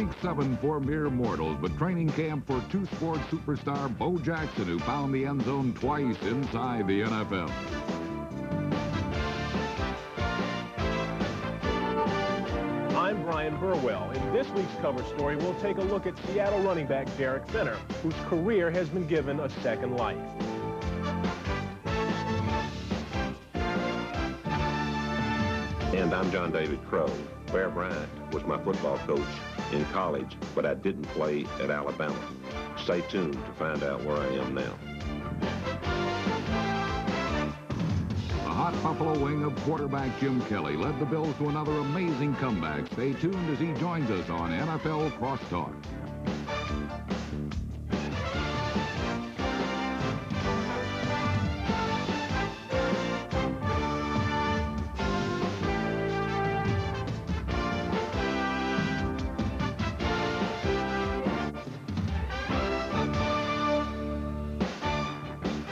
Week 7 for mere mortals, but training camp for two-sport superstar Bo Jackson, who found the end zone twice inside the NFL. I'm Brian Burwell. In this week's cover story, we'll take a look at Seattle running back Derek Fenner, whose career has been given a second life. And I'm John David Crow. Bear Bryant was my football coach in college, but I didn't play at Alabama. Stay tuned to find out where I am now. The hot Buffalo wing of quarterback Jim Kelly led the Bills to another amazing comeback. Stay tuned as he joins us on NFL Crosstalk.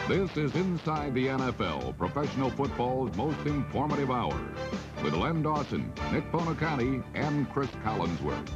This is Inside the NFL, professional football's most informative hour, with Len Dawson, Nick Bonacani, and Chris Collinsworth.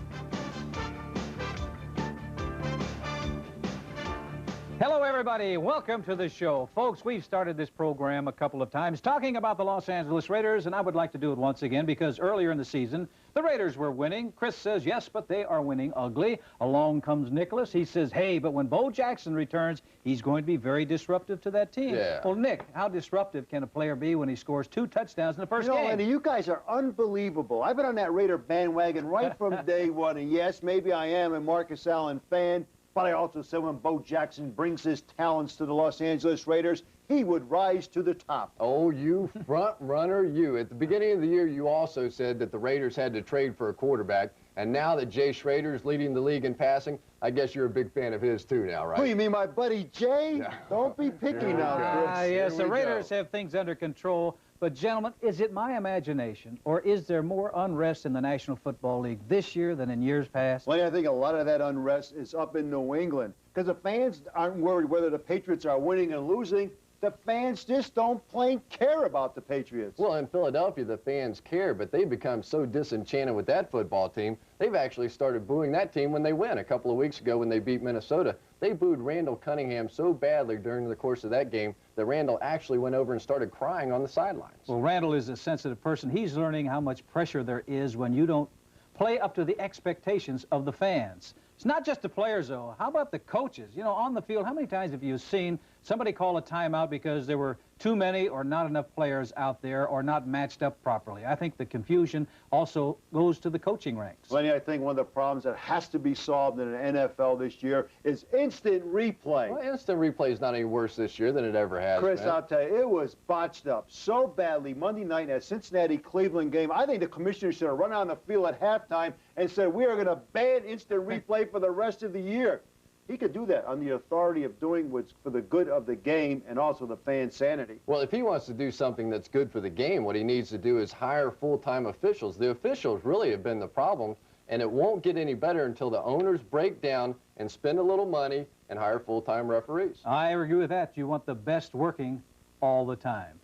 Hello, everybody. Welcome to the show. Folks, we've started this program a couple of times talking about the Los Angeles Raiders, and I would like to do it once again because earlier in the season, the Raiders were winning. Chris says, yes, but they are winning ugly. Along comes Nicholas. He says, hey, but when Bo Jackson returns, he's going to be very disruptive to that team. Yeah. Well, Nick, how disruptive can a player be when he scores 2 touchdowns in the first game? Andy, you guys are unbelievable. I've been on that Raider bandwagon right from day one, and yes, maybe I am a Marcus Allen fan, but I also said when Bo Jackson brings his talents to the Los Angeles Raiders, he would rise to the top. Oh, you front runner, you. At the beginning of the year, you also said that the Raiders had to trade for a quarterback, and now that Jay Schrader is leading the league in passing, I guess you're a big fan of his too now, right? Who, you mean my buddy Jay? Yeah. Don't be picky now, Chris. Yes, the Raiders have things under control. But, gentlemen, is it my imagination, or is there more unrest in the National Football League this year than in years past? Well, I think a lot of that unrest is up in New England because the fans aren't worried whether the Patriots are winning and losing. The fans just don't plain care about the Patriots. Well, in Philadelphia, the fans care, but they've become so disenchanted with that football team, they've actually started booing that team when they win. A couple of weeks ago when they beat Minnesota, they booed Randall Cunningham so badly during the course of that game that Randall actually went over and started crying on the sidelines. Well, Randall is a sensitive person. He's learning how much pressure there is when you don't play up to the expectations of the fans. It's not just the players, though. How about the coaches? You know, on the field, how many times have you seen somebody call a timeout because there were too many or not enough players out there or not matched up properly? I think the confusion also goes to the coaching ranks. Lenny, I think one of the problems that has to be solved in an NFL this year is instant replay. Well, instant replay is not any worse this year than it ever has Chris, been. I'll tell you, it was botched up so badly Monday night in that Cincinnati-Cleveland game. I think the commissioner should have run on the field at halftime and said, we are going to ban instant replay for the rest of the year. He could do that on the authority of doing what's for the good of the game and also the fan sanity. Well, if he wants to do something that's good for the game, what he needs to do is hire full-time officials. The officials really have been the problem, and it won't get any better until the owners break down and spend a little money and hire full-time referees. I agree with that. You want the best working all the time.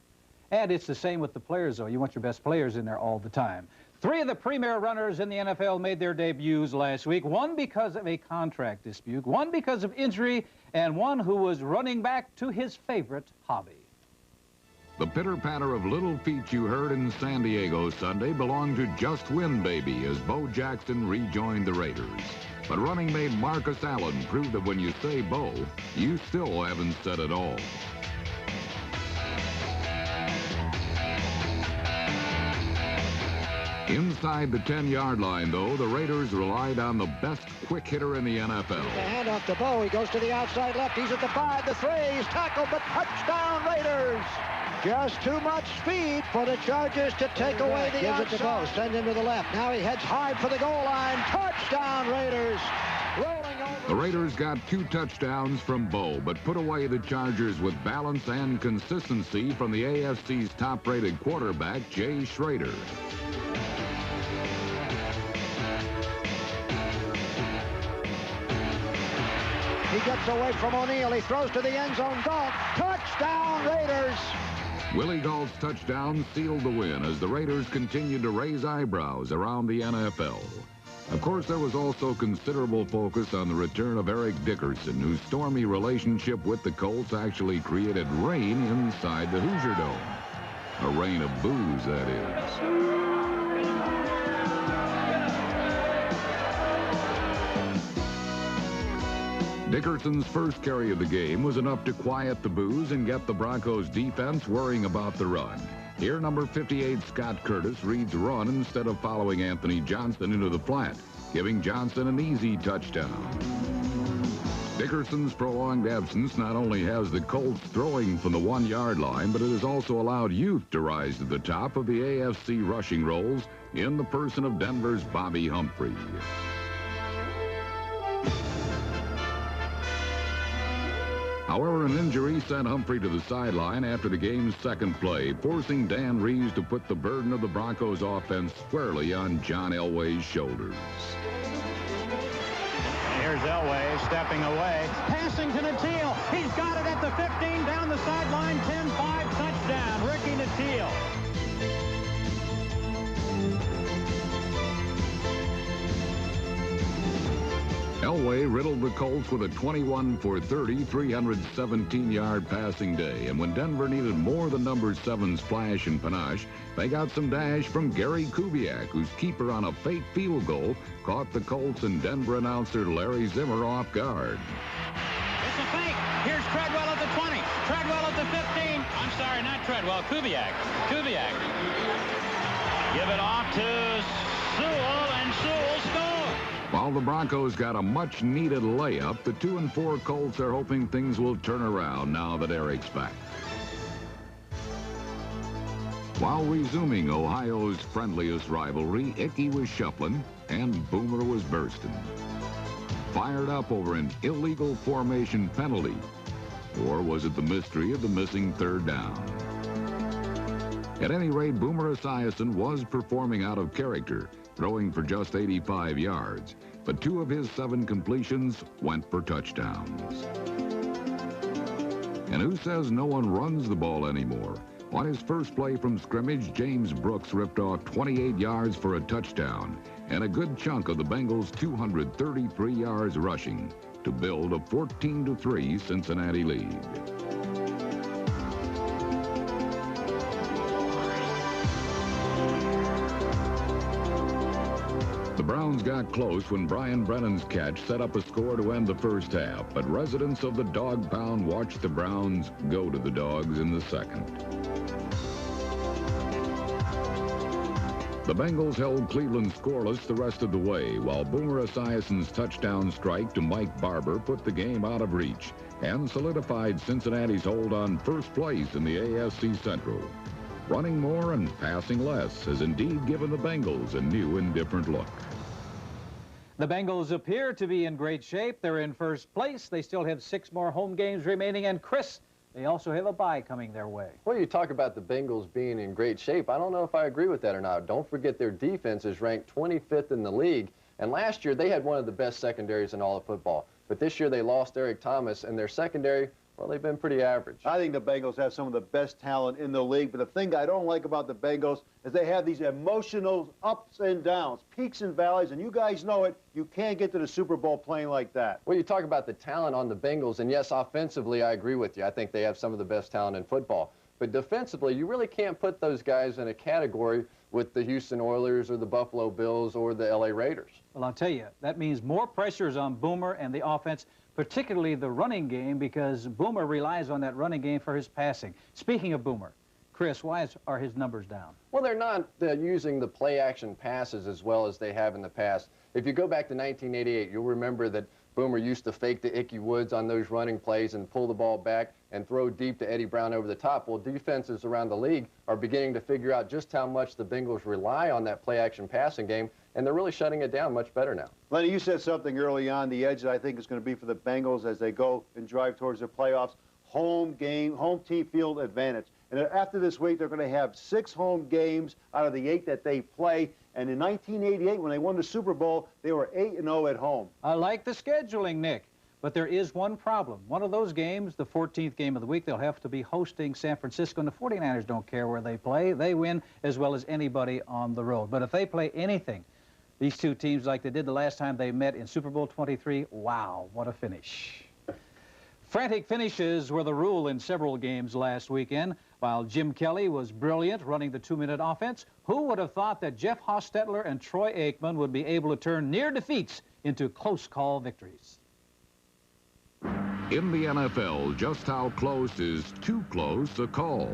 And it's the same with the players, though. You want your best players in there all the time. 3 of the premier runners in the NFL made their debuts last week, one because of a contract dispute, one because of injury, and one who was running back to his favorite hobby. The pitter-patter of little feet you heard in San Diego Sunday belonged to Just Win Baby as Bo Jackson rejoined the Raiders. But running mate Marcus Allen proved that when you say Bo, you still haven't said it all. Inside the 10-yard line, though, the Raiders relied on the best quick hitter in the NFL. The handoff to Bo. He goes to the outside left. He's at the 5, the 3. He's tackled, but touchdown Raiders. Just too much speed for the Chargers to take away the outside. Gives it to Bo. Send him to the left. Now he heads hard for the goal line. Touchdown Raiders. Rolling over. The Raiders got 2 touchdowns from Bo, but put away the Chargers with balance and consistency from the AFC's top-rated quarterback, Jay Schrader. He gets away from O'Neal. He throws to the end zone. Galt. Touchdown, Raiders. Willie Galt's touchdown sealed the win as the Raiders continued to raise eyebrows around the NFL. Of course, there was also considerable focus on the return of Eric Dickerson, whose stormy relationship with the Colts actually created rain inside the Hoosier Dome. A rain of boos, that is. Dickerson's first carry of the game was enough to quiet the boos and get the Broncos defense worrying about the run. Here, number 58, Scott Curtis, reads run instead of following Anthony Johnson into the flat, giving Johnson an easy touchdown. Dickerson's prolonged absence not only has the Colts throwing from the 1-yard line, but it has also allowed youth to rise to the top of the AFC rushing rolls in the person of Denver's Bobby Humphrey. However, an injury sent Humphrey to the sideline after the game's second play, forcing Dan Reeves to put the burden of the Broncos' offense squarely on John Elway's shoulders. Here's Elway stepping away, passing to Natil. He's got it at the 15, down the sideline, 10-5, touchdown, Ricky Natil. Elway riddled the Colts with a 21-for-30, 317-yard passing day. And when Denver needed more than number 7's flash and panache, they got some dash from Gary Kubiak, whose keeper on a fake field goal caught the Colts and Denver announcer Larry Zimmer off guard. It's a fake. Here's Treadwell at the 20. Treadwell at the 15. I'm sorry, not Treadwell. Kubiak. Kubiak. Give it off to Sewell, and Sewell scores. While the Broncos got a much-needed layup, the 2-4 Colts are hoping things will turn around now that Eric's back. While resuming Ohio's friendliest rivalry, Icky was shuffling and Boomer was bursting. Fired up over an illegal formation penalty. Or was it the mystery of the missing third down? At any rate, Boomer Esiason was performing out of character, throwing for just 85 yards, but 2 of his 7 completions went for touchdowns. And who says no one runs the ball anymore? On his first play from scrimmage, James Brooks ripped off 28 yards for a touchdown and a good chunk of the Bengals' 233 yards rushing to build a 14-3 Cincinnati lead. The Browns got close when Brian Brennan's catch set up a score to end the first half, but residents of the Dog Pound watched the Browns go to the Dogs in the second. The Bengals held Cleveland scoreless the rest of the way, while Boomer Esiason's touchdown strike to Mike Barber put the game out of reach and solidified Cincinnati's hold on first place in the AFC Central. Running more and passing less has indeed given the Bengals a new and different look. The Bengals appear to be in great shape. They're in first place. They still have 6 more home games remaining. And Chris, they also have a bye coming their way. Well, you talk about the Bengals being in great shape. I don't know if I agree with that or not. Don't forget their defense is ranked 25th in the league. And last year, they had one of the best secondaries in all of football. But this year, they lost Eric Thomas, and their secondary, well, they've been pretty average. I think the Bengals have some of the best talent in the league, but the thing I don't like about the Bengals is they have these emotional ups and downs, peaks and valleys, and you guys know it. You can't get to the Super Bowl playing like that. Well, you talk about the talent on the Bengals, and yes, offensively, I agree with you. I think they have some of the best talent in football. But defensively, you really can't put those guys in a category with the Houston Oilers or the Buffalo Bills or the LA Raiders. Well, I'll tell you, that means more pressures on Boomer and the offense, particularly the running game, because Boomer relies on that running game for his passing. Speaking of Boomer, Chris, why are his numbers down? Well, they're not using the play-action passes as well as they have in the past. If you go back to 1988, you'll remember that Boomer used to fake the Icky Woods on those running plays and pull the ball back and throw deep to Eddie Brown over the top. Well, defenses around the league are beginning to figure out just how much the Bengals rely on that play-action passing game, and they're really shutting it down much better now. Lenny, you said something early on, the edge that I think is going to be for the Bengals as they go and drive towards the playoffs. Home game, home team field advantage. And after this week, they're going to have 6 home games out of the 8 that they play. And in 1988, when they won the Super Bowl, they were 8-0 at home. I like the scheduling, Nick. But there is one problem. One of those games, the 14th game of the week, they'll have to be hosting San Francisco. And the 49ers don't care where they play. They win as well as anybody on the road. But if they play anything these two teams like they did the last time they met in Super Bowl 23. Wow, what a finish. Frantic finishes were the rule in several games last weekend. While Jim Kelly was brilliant running the 2-minute offense, who would have thought that Jeff Hostetler and Troy Aikman would be able to turn near defeats into close call victories? In the NFL, just how close is too close a call?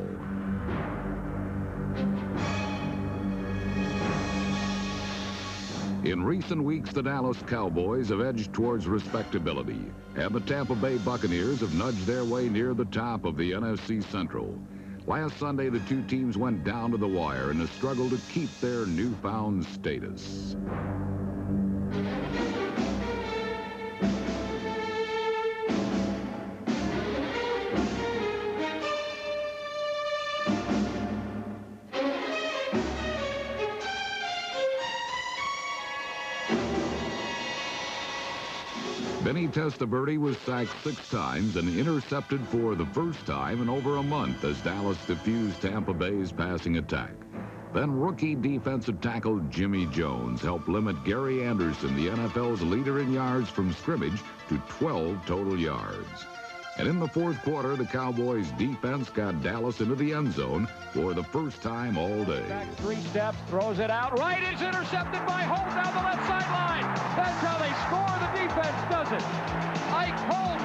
In recent weeks, the Dallas Cowboys have edged towards respectability, and the Tampa Bay Buccaneers have nudged their way near the top of the NFC Central. Last Sunday, the two teams went down to the wire in a struggle to keep their newfound status. Benny Testaverde was sacked 6 times and intercepted for the first time in over a month as Dallas diffused Tampa Bay's passing attack. Then rookie defensive tackle Jimmy Jones helped limit Gary Anderson, the NFL's leader in yards from scrimmage, to 12 total yards. And in the fourth quarter, the Cowboys' defense got Dallas into the end zone for the first time all day. Back 3 steps, throws it out. Right is intercepted by Holt down the left sideline. That's how they score. The defense does it. Ike Holt,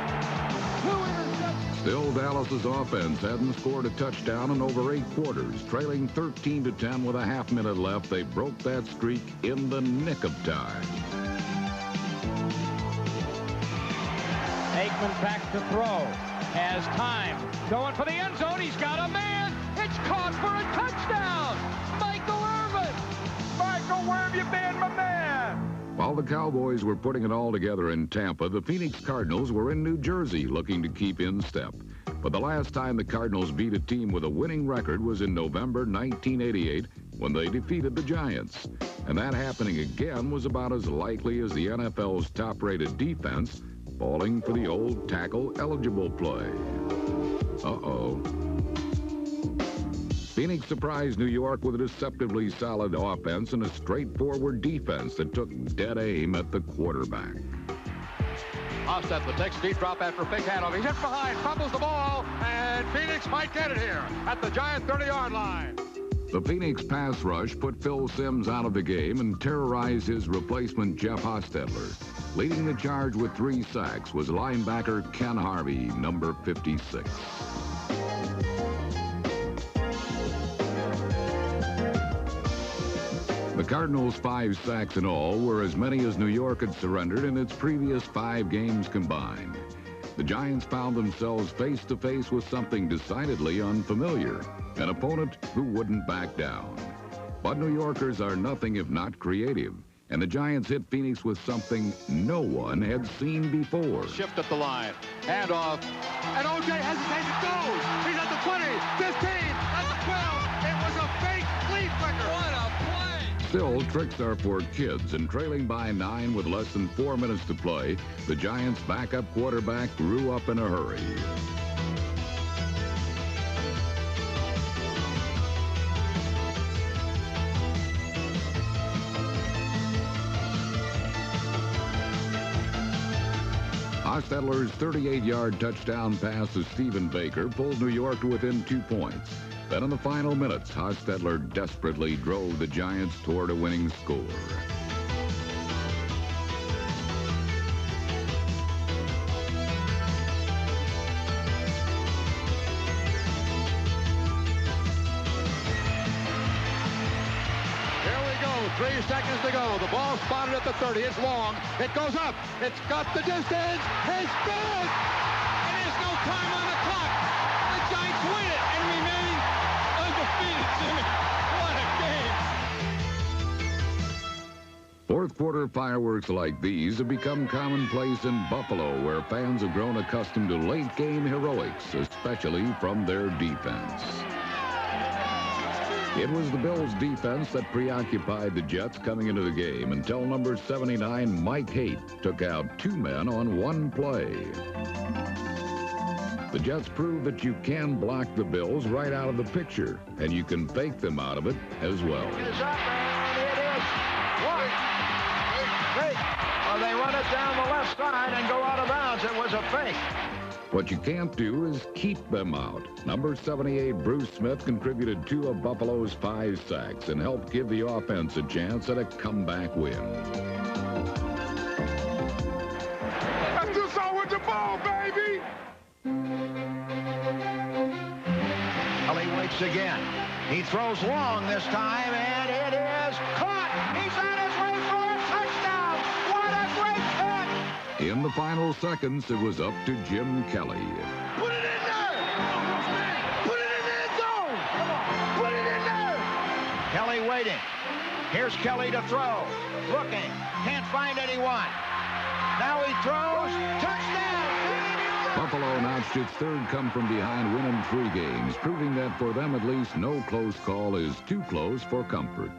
2 interceptions. Still, Dallas's offense hadn't scored a touchdown in over 8 quarters. Trailing 13-10 with a half-minute left, they broke that streak in the nick of time. Aikman back to throw. Has time. Going for the end zone. He's got a man. It's caught for a touchdown. Michael Irvin. Michael, where have you been, my man? While the Cowboys were putting it all together in Tampa, the Phoenix Cardinals were in New Jersey looking to keep in step. But the last time the Cardinals beat a team with a winning record was in November 1988 when they defeated the Giants. And that happening again was about as likely as the NFL's top-rated defense falling for the old tackle-eligible play. Uh-oh. Phoenix surprised New York with a deceptively solid offense and a straightforward defense that took dead aim at the quarterback. Hostetler takes a deep drop after a fake handoff. He's hit behind, fumbles the ball, and Phoenix might get it here at the Giant 30-yard line. The Phoenix pass rush put Phil Simms out of the game and terrorized his replacement Jeff Hostetler. Leading the charge with 3 sacks was linebacker Ken Harvey, number 56. The Cardinals' 5 sacks in all were as many as New York had surrendered in its previous 5 games combined. The Giants found themselves face-to-face with something decidedly unfamiliar, an opponent who wouldn't back down. But New Yorkers are nothing if not creative, and the Giants hit Phoenix with something no one had seen before. Shift at the line, handoff, and O.J. hesitates, goes. He's at the 20, 15, at the 12. It was a fake flea flicker. What a play! Still, tricks are for kids, and trailing by 9 with less than 4 minutes to play, the Giants' backup quarterback grew up in a hurry. Hostetler's 38-yard touchdown pass to Stephen Baker pulled New York to within 2 points. Then in the final minutes, Hostetler desperately drove the Giants toward a winning score. Here we go, 3 seconds to go. The ball spotted at the 30. It's long. It goes up. It's got the distance. It's good. And there's no time on the clock. The Giants win it and remain undefeated, Jimmy. What a game. Fourth quarter fireworks like these have become commonplace in Buffalo, where fans have grown accustomed to late-game heroics, especially from their defense. It was the Bills' defense that preoccupied the Jets coming into the game until number 79, Mike Haight, took out 2 men on 1 play. The Jets proved that you can block the Bills right out of the picture, and you can fake them out of it as well. It is up, and it is 1, They run it down the left side and go out of bounds. It was a fake. What you can't do is keep them out. Number 78, Bruce Smith, contributed 2 of Buffalo's 5 sacks and helped give the offense a chance at a comeback win. Let's do something with the ball, baby! Kelly waits again. He throws long this time, and it is caught. He's on his way for a touchdown. What a great catch! In the final seconds, it was up to Jim Kelly. Put it in there! Put it in the end zone! Come on, put it in there! Kelly waiting. Here's Kelly to throw. Looking. Can't find anyone. Now he throws. Touchdown! Buffalo notched its 3rd come-from-behind win in 3 games, proving that for them at least no close call is too close for comfort.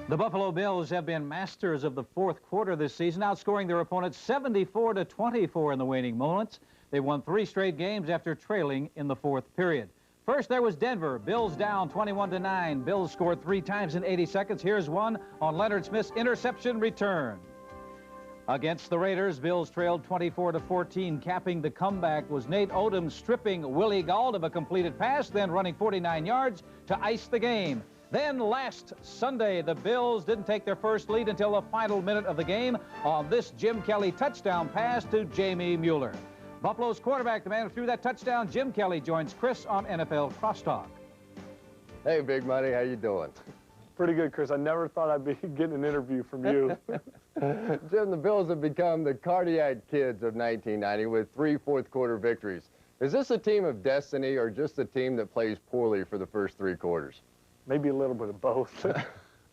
The Buffalo Bills have been masters of the 4th quarter this season, outscoring their opponents 74-24 in the waning moments. They won 3 straight games after trailing in the 4th period. First, there was Denver. Bills down 21-9. Bills scored 3 times in 80 seconds. Here's one on Leonard Smith's interception return. Against the Raiders, Bills trailed 24-14. Capping the comeback was Nate Odom stripping Willie Gauld of a completed pass, then running 49 yards to ice the game. Then last Sunday, the Bills didn't take their first lead until the final minute of the game on this Jim Kelly touchdown pass to Jamie Mueller. Buffalo's quarterback, the man who threw that touchdown, Jim Kelly, joins Chris on NFL Crosstalk. Hey, Big Money, how you doing? Pretty good, Chris. I never thought I'd be getting an interview from you. Jim, the Bills have become the cardiac kids of 1990 with 3 fourth-quarter victories. Is this a team of destiny or just a team that plays poorly for the first 3 quarters? Maybe a little bit of both.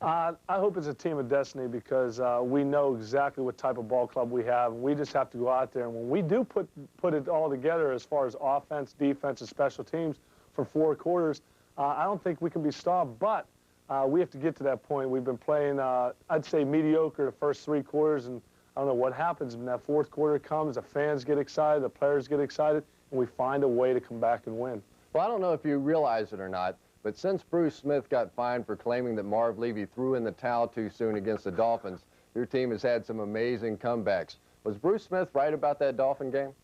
I hope it's a team of destiny because we know exactly what type of ball club we have. We just have to go out there. And when we do put it all together as far as offense, defense, and special teams for 4 quarters, I don't think we can be stopped. But we have to get to that point. We've been playing, I'd say, mediocre the first 3 quarters. And I don't know what happens when that 4th quarter comes. The fans get excited. The players get excited. And we find a way to come back and win. Well, I don't know if you realize it or not, but since Bruce Smith got fined for claiming that Marv Levy threw in the towel too soon against the Dolphins, your team has had some amazing comebacks. Was Bruce Smith right about that Dolphin game?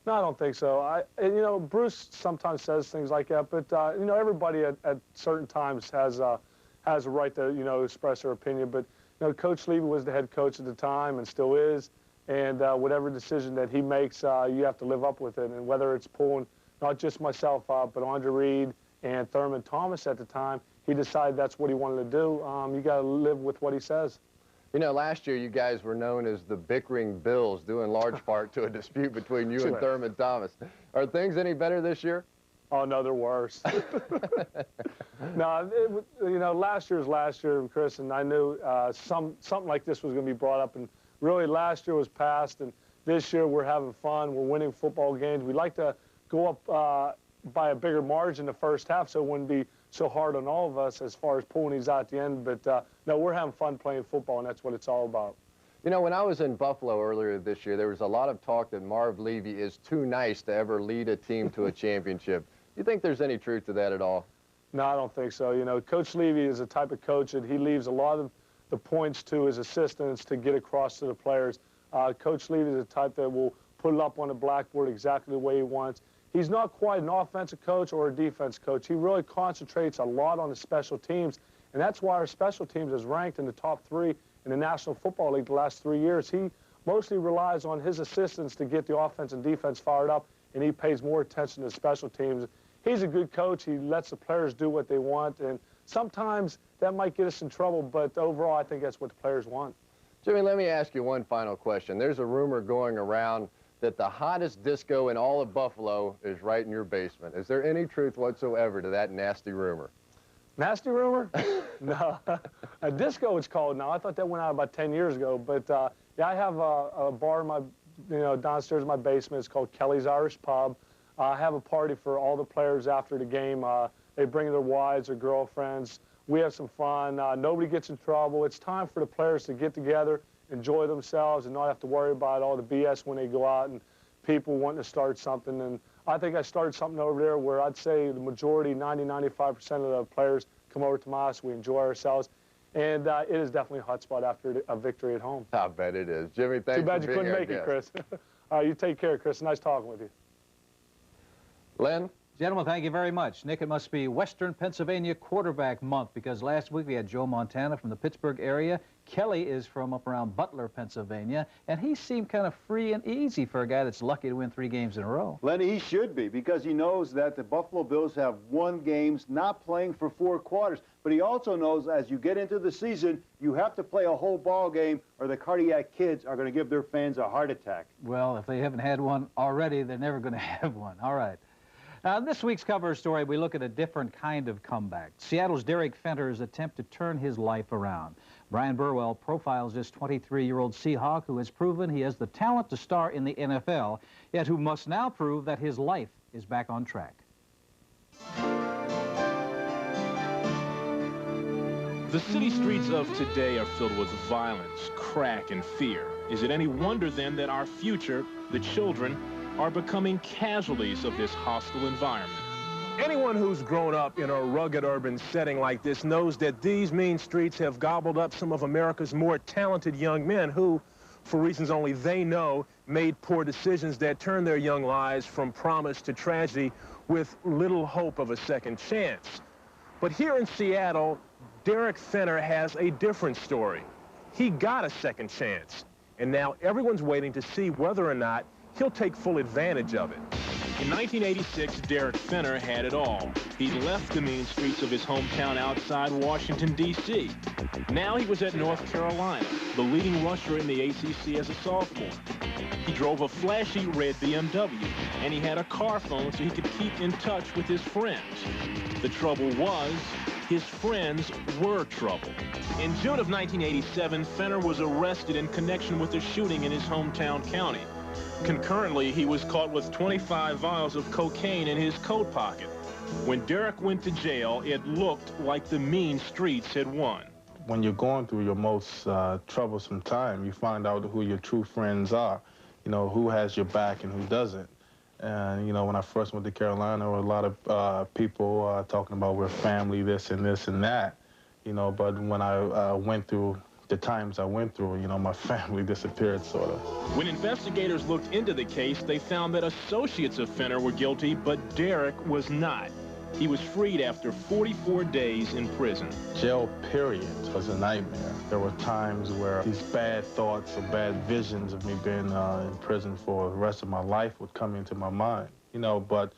No, I don't think so. You know, Bruce sometimes says things like that, but, you know, everybody at certain times has a right to, you know, express their opinion. But, you know, Coach Levy was the head coach at the time and still is, and whatever decision that he makes, you have to live up with it. And whether it's pulling not just myself up, but Andre Reed, and Thurman Thomas at the time, he decided that's what he wanted to do. You got to live with what he says. You know, last year you guys were known as the bickering Bills, due in large part to a dispute between you and Thurman Thomas. Are things any better this year? Oh, no, they're worse. No, you know, last year was last year, Chris, and I knew something like this was going to be brought up. And really, last year was past, and this year we're having fun. We're winning football games. We'd like to go up by a bigger margin the first half, so it wouldn't be so hard on all of us as far as pulling these out at the end. But, no, we're having fun playing football, and that's what it's all about. You know, when I was in Buffalo earlier this year, there was a lot of talk that Marv Levy is too nice to ever lead a team to a championship. Do you think there's any truth to that at all? No, I don't think so. You know, Coach Levy is the type of coach that he leaves a lot of the points to his assistants to get across to the players. Coach Levy is the type that will put it up on the blackboard exactly the way he wants. He's not quite an offensive coach or a defense coach. He really concentrates a lot on the special teams, and that's why our special teams is ranked in the top 3 in the National Football League the last 3 years. He mostly relies on his assistants to get the offense and defense fired up, and he pays more attention to special teams. He's a good coach. He lets the players do what they want, and sometimes that might get us in trouble, but overall I think that's what the players want. Jimmy, let me ask you one final question. There's a rumor going around that the hottest disco in all of Buffalo is right in your basement. Is there any truth whatsoever to that nasty rumor? Nasty rumor? No. A disco it's called now. I thought that went out about 10 years ago. But, yeah, I have a bar in my, downstairs in my basement. It's called Kelly's Irish Pub. I have a party for all the players after the game. They bring their wives or girlfriends. We have some fun. Nobody gets in trouble. It's time for the players to get together enjoy themselves and not have to worry about all the BS when they go out and people wanting to start something. And I think I started something over there where I'd say the majority, 90–95% of the players come over to my house. We enjoy ourselves. And it is definitely a hot spot after a victory at home. I bet it is. Jimmy, thanks Too bad for you being couldn't here. make it, Chris. You take care, Chris. Nice talking with you. Len? Gentlemen, thank you very much. Nick, it must be Western Pennsylvania Quarterback Month, because last week we had Joe Montana from the Pittsburgh area. Kelly is from up around Butler, Pennsylvania, and he seemed kind of free and easy for a guy that's lucky to win 3 games in a row. Lenny, he should be, because he knows that the Buffalo Bills have won games not playing for 4 quarters. But he also knows as you get into the season, you have to play a whole ball game or the cardiac kids are going to give their fans a heart attack. Well, if they haven't had one already, they're never going to have one. All right. Now, in this week's cover story, we look at a different kind of comeback. Seattle's Derek Fenter's attempt to turn his life around. Brian Burwell profiles this 23-year-old Seahawk who has proven he has the talent to star in the NFL, yet who must now prove that his life is back on track. The city streets of today are filled with violence, crack, and fear. Is it any wonder, then, that our future, the children, are becoming casualties of this hostile environment? Anyone who's grown up in a rugged urban setting like this knows that these mean streets have gobbled up some of America's more talented young men who, for reasons only they know, made poor decisions that turned their young lives from promise to tragedy with little hope of a second chance. But here in Seattle, Derek Fenter has a different story. He got a second chance, and now everyone's waiting to see whether or not he'll take full advantage of it. In 1986, Derek Fenter had it all. He left the mean streets of his hometown outside Washington, D.C. Now he was at North Carolina, the leading rusher in the ACC as a sophomore. He drove a flashy red BMW, and he had a car phone so he could keep in touch with his friends. The trouble was, his friends were trouble. In June of 1987, Fenter was arrested in connection with a shooting in his hometown county. Concurrently, he was caught with 25 vials of cocaine in his coat pocket. When Derek went to jail, it looked like the mean streets had won. When you're going through your most troublesome time, you find out who your true friends are, you know, who has your back and who doesn't. And, you know, when I first went to Carolina, there were a lot of people talking about we're family, this and that, you know, but when I went through the times I went through, you know, my family disappeared, sort of. When investigators looked into the case, they found that associates of Fenter were guilty, but Derek was not. He was freed after 44 days in prison. Jail period was a nightmare. There were times where these bad thoughts or bad visions of me being in prison for the rest of my life would come into my mind, you know, but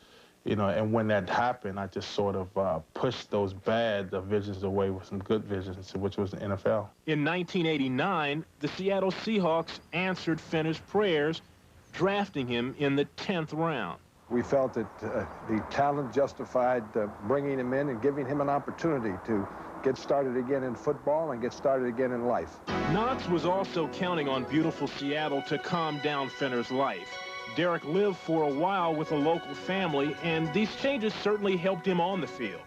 you know, and when that happened, I just sort of pushed those bad visions away with some good visions, which was the NFL. In 1989, the Seattle Seahawks answered Fenter's prayers, drafting him in the 10th round. We felt that the talent justified bringing him in and giving him an opportunity to get started again in football and get started again in life. Knox was also counting on beautiful Seattle to calm down Fenter's life. Derek lived for a while with a local family, and these changes certainly helped him on the field.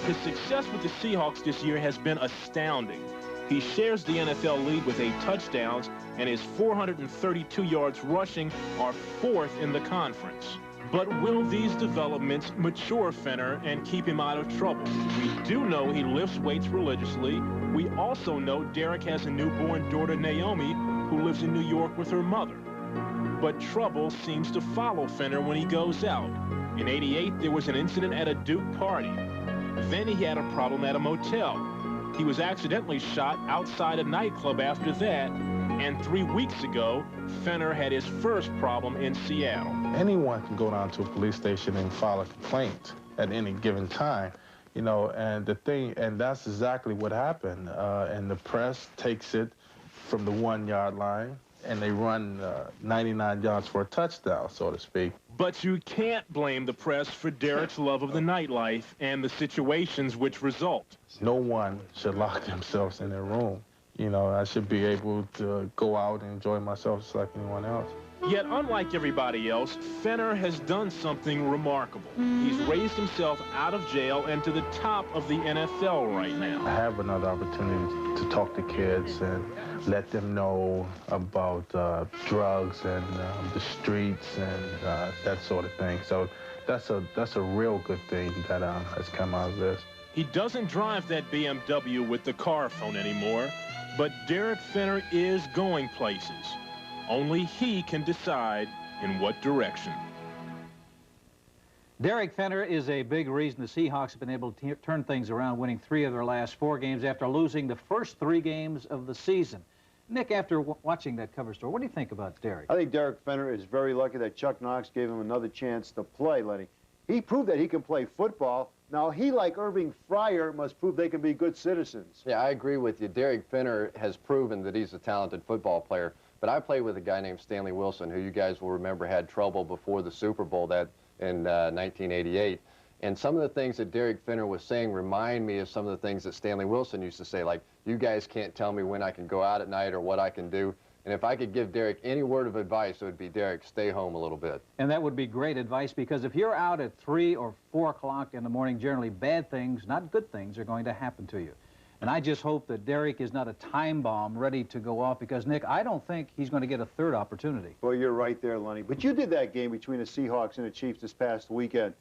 His success with the Seahawks this year has been astounding. He shares the NFL lead with 8 touchdowns, and his 432 yards rushing are 4th in the conference. But will these developments mature Fenter and keep him out of trouble? We do know he lifts weights religiously. We also know Derek has a newborn daughter, Naomi, who lives in New York with her mother. But trouble seems to follow Fenter when he goes out. In '88, there was an incident at a Duke party. Then he had a problem at a motel. He was accidentally shot outside a nightclub after that. And 3 weeks ago, Fenter had his first problem in Seattle. Anyone can go down to a police station and file a complaint at any given time, you know, and that's exactly what happened. And the press takes it from the 1-yard line, and they run 99 yards for a touchdown, so to speak. But you can't blame the press for Derek's love of the nightlife and the situations which result. No one should lock themselves in their room. You know, I should be able to go out and enjoy myself just like anyone else. Yet, unlike everybody else, Fenner has done something remarkable. He's raised himself out of jail and to the top of the NFL right now. I have another opportunity to talk to kids and let them know about drugs and the streets and that sort of thing. So that's a real good thing that has come out of this. He doesn't drive that BMW with the car phone anymore, but Derek Fenner is going places. Only he can decide in what direction. Derek Fenner is a big reason the Seahawks have been able to turn things around, winning 3 of their last 4 games after losing the first 3 games of the season. Nick, after watching that cover story, what do you think about Derek? I think Derek Fenner is very lucky that Chuck Knox gave him another chance to play, Lenny. He proved that he can play football. Now, he, like Irving Fryer, must prove they can be good citizens. Yeah, I agree with you. Derek Fenner has proven that he's a talented football player. But I played with a guy named Stanley Wilson, who you guys will remember had trouble before the Super Bowl in 1988. And some of the things that Derek Fenner was saying remind me of some of the things that Stanley Wilson used to say, like, you guys can't tell me when I can go out at night or what I can do. And if I could give Derek any word of advice, it would be, Derek, stay home a little bit. And that would be great advice, because if you're out at 3 or 4 o'clock in the morning, generally bad things, not good things, are going to happen to you. And I just hope that Derek is not a time bomb ready to go off, because, Nick, I don't think he's going to get a 3rd opportunity. Well, you're right there, Lenny. But you did that game between the Seahawks and the Chiefs this past weekend.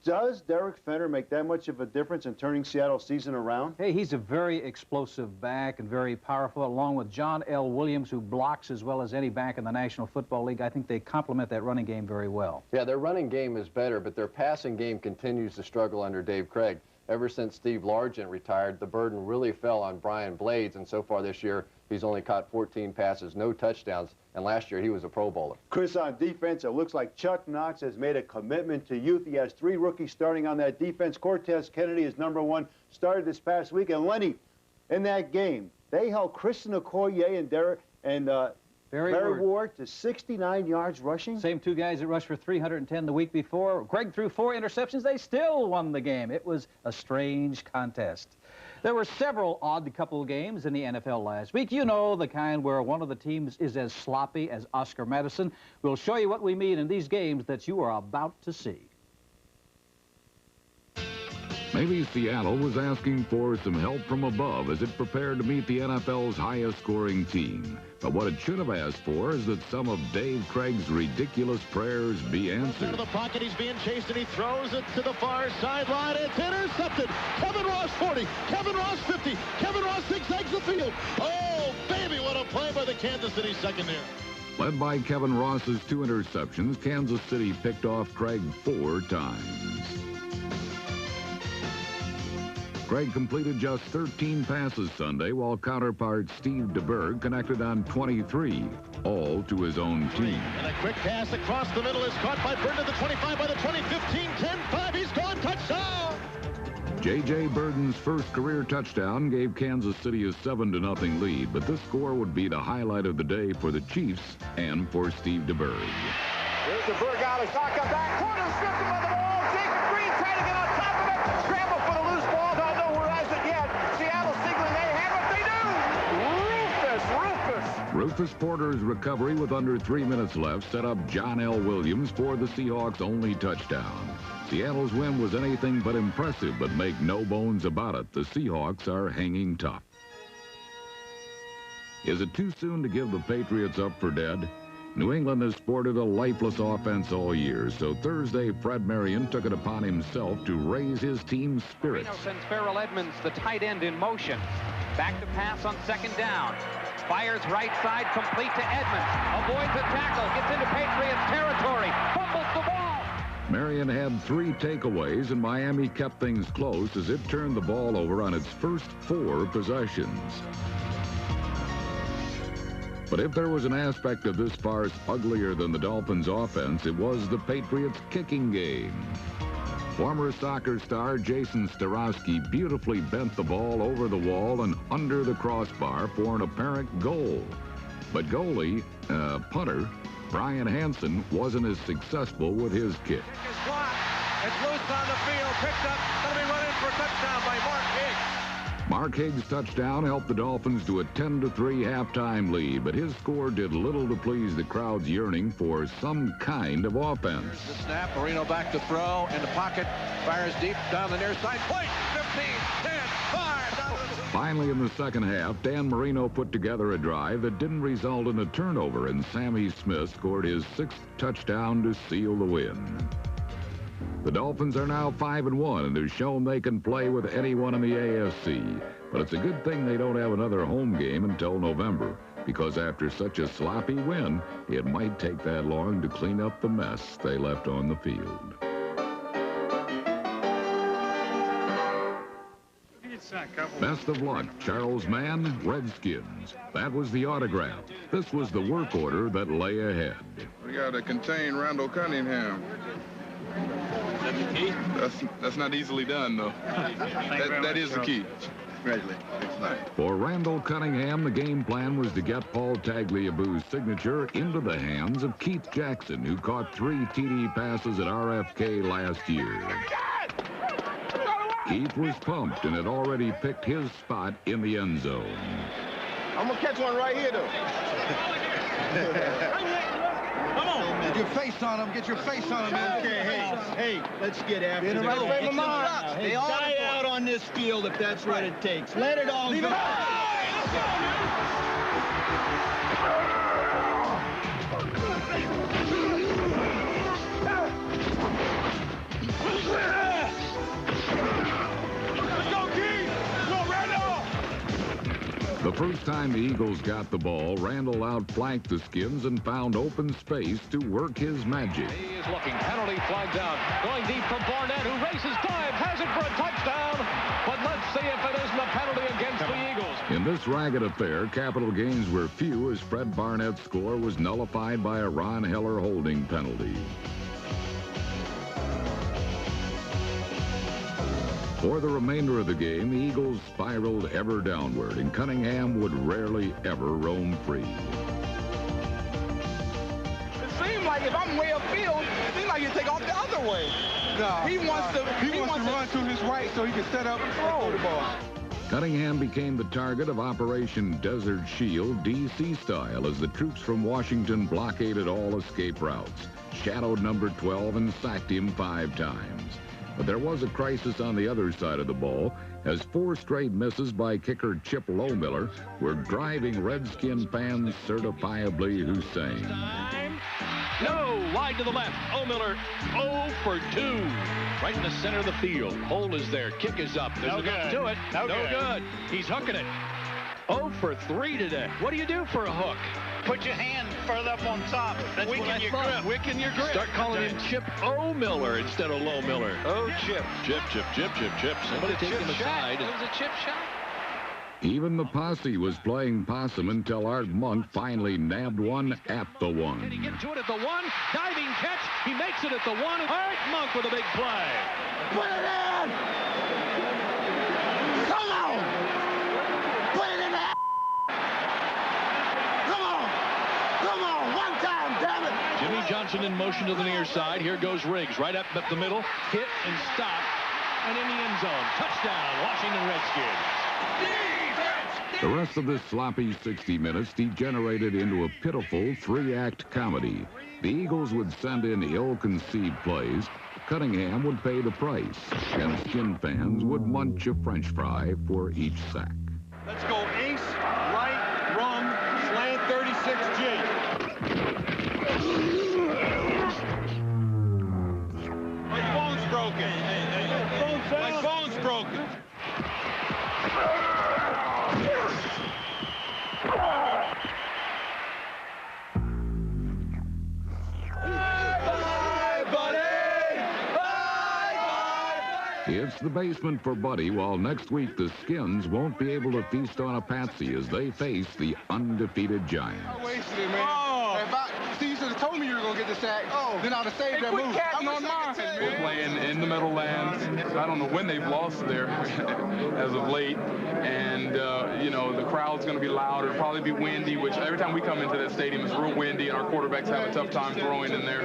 Does Derek Fenner make that much of a difference in turning Seattle's season around? Hey, he's a very explosive back and very powerful, along with John L. Williams, who blocks as well as any back in the National Football League. I think they complement that running game very well. Yeah, their running game is better, but their passing game continues to struggle under Dave Craig. Ever since Steve Largent retired, the burden really fell on Brian Blades, and so far this year, he's only caught 14 passes, no touchdowns, and last year he was a Pro Bowler. Chris, on defense, it looks like Chuck Knox has made a commitment to youth. He has 3 rookies starting on that defense. Cortez Kennedy is #1, started this past week. And Lenny, in that game, they held Christian Okoye and Barry Ward to 69 yards rushing. Same 2 guys that rushed for 310 the week before. Craig threw 4 interceptions. They still won the game. It was a strange contest. There were several odd couple games in the NFL last week. You know, the kind where one of the teams is as sloppy as Oscar Madison. We'll show you what we mean in these games that you are about to see. Maybe Seattle was asking for some help from above as it prepared to meet the NFL's highest-scoring team. But what it should have asked for is that some of Dave Craig's ridiculous prayers be answered. Out of the pocket, he's being chased, and he throws it to the far sideline. It's intercepted. Kevin Ross 40, Kevin Ross 50, Kevin Ross zigzags the field. Oh, baby, what a play by the Kansas City secondary. Led by Kevin Ross's 2 interceptions, Kansas City picked off Craig 4 times. Craig completed just 13 passes Sunday, while counterpart Steve DeBerg connected on 23, all to his own team. And a quick pass across the middle is caught by Burden at the 25, by the 20, 15, 10, 5, he's gone, touchdown! J.J. Burden's first career touchdown gave Kansas City a 7-0 lead, but this score would be the highlight of the day for the Chiefs and for Steve DeBerg. Here's DeBerg out, he's knocked back, corner stripped him on the ball, Jacob Green trying to get on top of it, scramble for the loose ball, not nowhere as it yet. Seattle signaling they have it, they do! Rufus Porter's recovery with under 3 minutes left set up John L. Williams for the Seahawks' only touchdown. Seattle's win was anything but impressive, but make no bones about it, the Seahawks are hanging tough. Is it too soon to give the Patriots up for dead? New England has sported a lifeless offense all year, so Thursday Fred Marion took it upon himself to raise his team's spirits. Marino sends Farrell Edmonds, the tight end, in motion. Back to pass on 2nd down. Fires right side, complete to Edmonds. Avoids a tackle, gets into Patriots territory, fumbles the ball. Marion had 3 takeaways, and Miami kept things close as it turned the ball over on its first 4 possessions. But if there was an aspect of this farce uglier than the Dolphins' offense, it was the Patriots' kicking game. Former soccer star Jason Starowski beautifully bent the ball over the wall and under the crossbar for an apparent goal. But goalie, punter, Brian Hansen wasn't as successful with his kick. It's blocked. It's loose on the field, picked up, going to be run in for a touchdown by Mark Hicks. Mark Higgs' touchdown helped the Dolphins to a 10-3 halftime lead, but his score did little to please the crowd's yearning for some kind of offense. The snap, Marino back to throw, in the pocket, fires deep down the near side, point, 15, 10, 5, down to the... Finally, in the second half, Dan Marino put together a drive that didn't result in a turnover, and Sammy Smith scored his 6th touchdown to seal the win. The Dolphins are now 5-1 and have shown they can play with anyone in the AFC. But it's a good thing they don't have another home game until November, because after such a sloppy win, it might take that long to clean up the mess they left on the field. Best of luck, Charles Mann, Redskins. That was the autograph. This was the work order that lay ahead. We got to contain Randall Cunningham. That's not easily done, though. That is the key. Congratulations. For Randall Cunningham, the game plan was to get Paul Tagliabue's signature into the hands of Keith Jackson, who caught 3 TD passes at RFK last year. Keith was pumped and had already picked his spot in the end zone. I'm going to catch one right here, though. Come on. Get your face on him. Get your face on him, man. Okay, hey, let's get after it. Right frame of mind. Hey, die out on this field if that's what it takes. Let it all go. Let's go, Keith! Go, Randall! The first time the Eagles got the ball, Randall outflanked the Skins and found open space to work his magic. He is looking, penalty flagged down, going deep from Barnett, who races, dives, has it for a touchdown, but let's see if it isn't a penalty against the Eagles. In this ragged affair, capital gains were few as Fred Barnett's score was nullified by a Ron Heller holding penalty. For the remainder of the game, the Eagles spiraled ever downward, and Cunningham would rarely ever roam free. It seems like if I'm way upfield, it seems like you take off the other way. No, he wants to run to his right so he can set up and throw the ball. Cunningham became the target of Operation Desert Shield, D.C. style, as the troops from Washington blockaded all escape routes, shadowed number 12, and sacked him 5 times. But there was a crisis on the other side of the ball, as 4 straight misses by kicker Chip Lowmiller were driving Redskin fans certifiably Hussein. No, wide to the left. O'Miller, 0 for 2. Right in the center of the field. Hole is there. Kick is up. There's enough to it. No good. He's hooking it. 0 for 3 today. What do you do for a hook? Put your hand further up on top. Weaken your grip. Weaken your grip. Start calling him Chip O'Miller instead of Lowmiller. Oh, Chip. Chip. Somebody take him aside. It was a chip shot. Even the posse was playing possum until Art Monk finally nabbed one at the 1. Can he get to it at the 1? Diving catch. He makes it at the 1. Art Monk with a big play. Put it in! Come on! Put it in there! Come on, one time, damn it! Jimmy Johnson in motion to the near side. Here goes Riggs, right up the middle. Hit and stop. And in the end zone. Touchdown, Washington Redskins. The rest of this sloppy 60 minutes degenerated into a pitiful 3-act comedy. The Eagles would send in ill-conceived plays, Cunningham would pay the price, and Skin fans would munch a French fry for each sack. Let's go ace, right, run, slant 36G. My phone's broken. My phone's broken. It's the basement for Buddy, while next week the Skins won't be able to feast on a patsy as they face the undefeated Giants. I wasted it, man. See, you should have told me you were going to get the sack. Then I'd have saved that move. I'm on mine, man. We're playing in the Meadowlands. I don't know when they've lost there as of late. And, you know, the crowd's going to be loud. It'll probably be windy, which every time we come into that stadium, it's real windy, and our quarterbacks have a tough time throwing in there.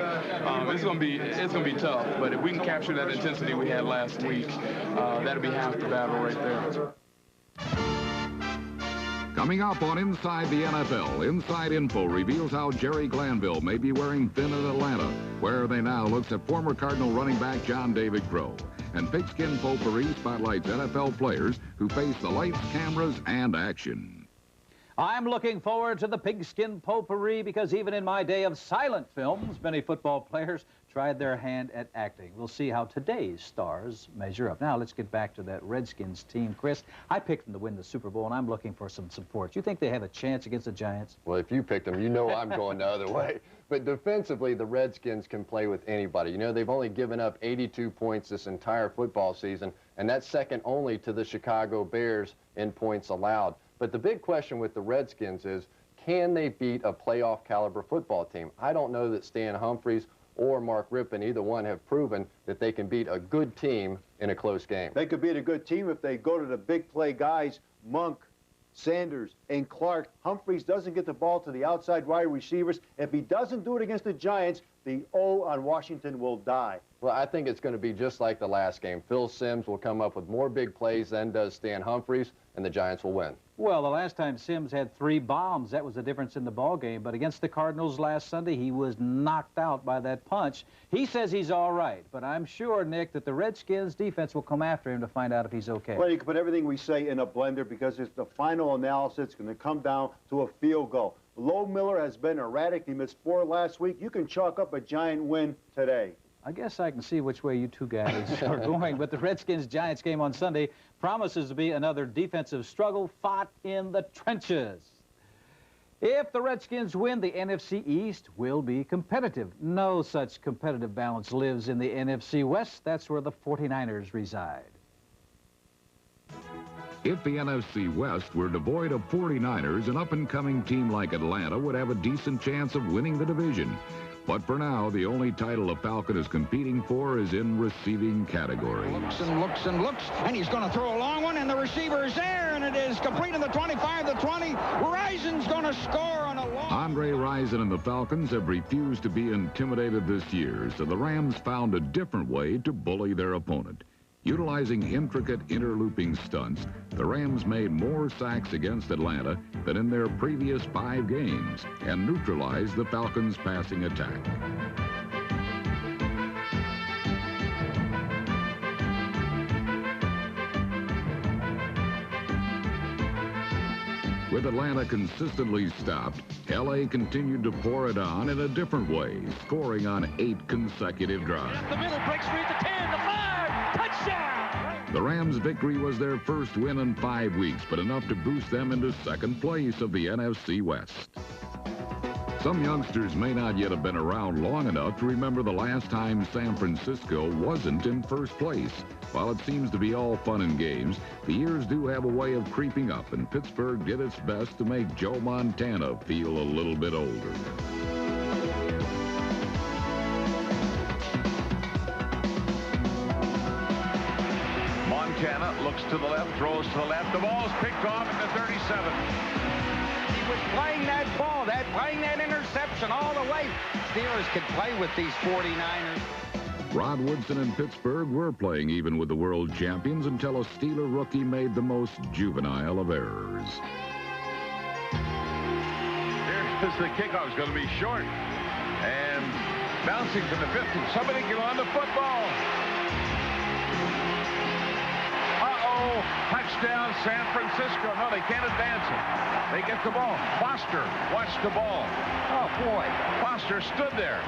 It's going to be tough. But if we can capture that intensity we had last week, that'll be half the battle right there. Coming up on Inside the NFL, Inside Info reveals how Jerry Glanville may be wearing thin in Atlanta. Where Are They Now looks at former Cardinal running back John David Crow. And Pigskin Potpourri spotlights NFL players who face the lights, cameras, and action. I'm looking forward to the Pigskin Potpourri because even in my day of silent films, many football players tried their hand at acting. We'll see how today's stars measure up. Now, let's get back to that Redskins team. Chris, I picked them to win the Super Bowl, and I'm looking for some support. You think they have a chance against the Giants? Well, if you picked them, you know I'm going the other way. But defensively, the Redskins can play with anybody. You know, they've only given up 82 points this entire football season, and that's second only to the Chicago Bears in points allowed. But the big question with the Redskins is, can they beat a playoff caliber football team? I don't know that Stan Humphries or Mark Rippon, either one, have proven that they can beat a good team in a close game. They could beat a good team if they go to the big play guys, Monk, Sanders, and Clark. Humphries doesn't get the ball to the outside wide receivers. If he doesn't do it against the Giants, the O on Washington will die. Well, I think it's going to be just like the last game. Phil Simms will come up with more big plays than does Stan Humphries, and the Giants will win. Well, the last time Simms had 3 bombs, that was the difference in the ball game. But against the Cardinals last Sunday, he was knocked out by that punch. He says he's all right, but I'm sure, Nick, that the Redskins defense will come after him to find out if he's okay. Well, you can put everything we say in a blender because it's the final analysis. It's going to come down to a field goal. Lowe Miller has been erratic. He missed 4 last week. You can chalk up a Giant win today. I guess I can see which way you two guys are going, but the Redskins-Giants game on Sunday promises to be another defensive struggle fought in the trenches. If the Redskins win, the NFC East will be competitive. No such competitive balance lives in the NFC West. That's where the 49ers reside. If the NFC West were devoid of 49ers, an up-and-coming team like Atlanta would have a decent chance of winning the division. But for now, the only title a Falcon is competing for is in receiving category. Looks and looks and looks, and he's going to throw a long one, and the receiver is there, and it is complete in the 25, the 20. Rison's going to score on a long... Andre Rison and the Falcons have refused to be intimidated this year, so the Rams found a different way to bully their opponent. Utilizing intricate interlooping stunts, the Rams made more sacks against Atlanta than in their previous 5 games and neutralized the Falcons' passing attack. With Atlanta consistently stopped, L.A. continued to pour it on in a different way, scoring on 8 consecutive drives. The middle breaks free at the 10, the 5, touchdown! The Rams' victory was their first win in 5 weeks, but enough to boost them into second place of the NFC West. Some youngsters may not yet have been around long enough to remember the last time San Francisco wasn't in first place. While it seems to be all fun and games, the years do have a way of creeping up, and Pittsburgh did its best to make Joe Montana feel a little bit older. Montana looks to the left, throws to the left. The ball's picked off at the 37. He was playing that ball, playing that interception all the way. Steelers could play with these 49ers. Rod Woodson and Pittsburgh were playing even with the world champions until a Steeler rookie made the most juvenile of errors. Here's the kickoff. It's going to be short. And bouncing to the 50. Somebody get on the football. Uh-oh. Touchdown, San Francisco. No, they can't advance it. They get the ball. Foster watched the ball. Oh, boy. Foster stood there.